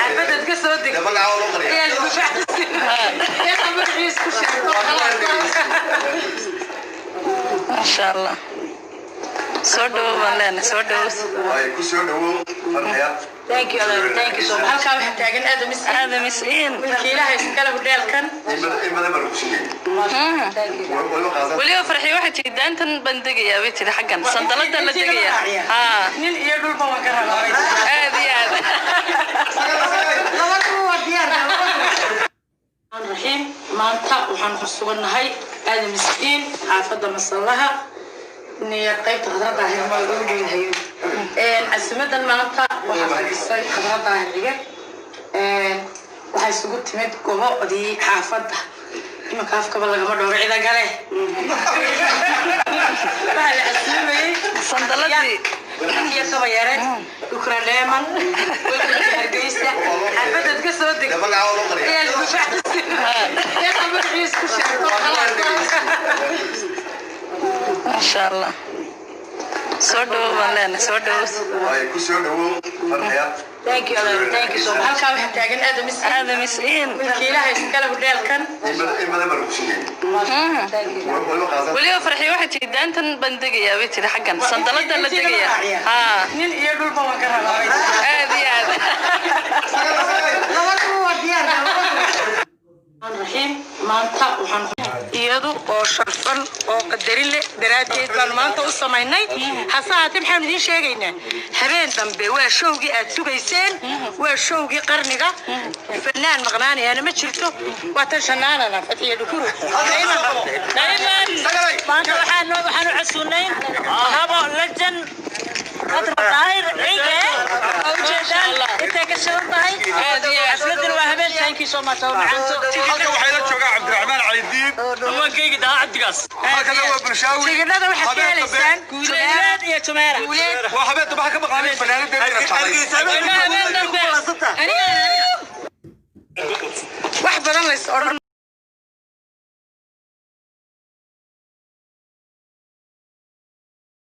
عبدت قصدك يا يا خبر عيس ما شاء الله سودو ولا سودو thank you so much halka waxa taagan هذا مسئين ilaahay iskala hudheelkan وليه فرحي واحد جدا تن بندقية بيتي حقا صندلة ولا دقية nin iyo dhulba waan ka rabaa هذه laba kuwa diyaar raxiim maanta waxaan ku suganahay aad miskiin xaafada masallaha niya qaybta qadrada ah ma lagu leeyahay asmadan maanta waxa fadhisay qadrada ah waxay isugu timid goobadii xaafada ima kaafkaba laga ma dhowr cida gale bal asmay صندلتي يا كبيرة شكرا لمن والجيسة عبدت قصدك يا يا خبر عيس ما شاء الله سودو ولا سودو thank you so much halka waxa taagan هذا مسئين ilaahay iskala hudheelkan وليه فرحي واحد جدا تن بندقية بيتي حقا صندلة ولا دقية nin iyo dhulba waan ka rabaa هذه laba kuwa diyaar raxiim maanta waxaan iyadu oo sharfan oo qadarin leh daraadeed baan maanta u samaynay hasaatib waxaan idin sheegaynaa habeen dambe waa showgii aad sugayseen waa showgii qarniga fanaan maqnaanayana ma jirto waa tan shanaanana fatiya dhukuru dayman maanta waxaan u casuunayn habo lajan قدر طاهر عيقه أو جدان أنت كسرتها أسمدنا وهبل thank you so much halka waxay la joogaa Cabdiraxmaan Calidiin أما كي قد عدقص halka waa bulshaawi كذا واحد كان لسان كولاد يا تمارا waa habeen tabax ka maqaamay fanaanada واحد بدل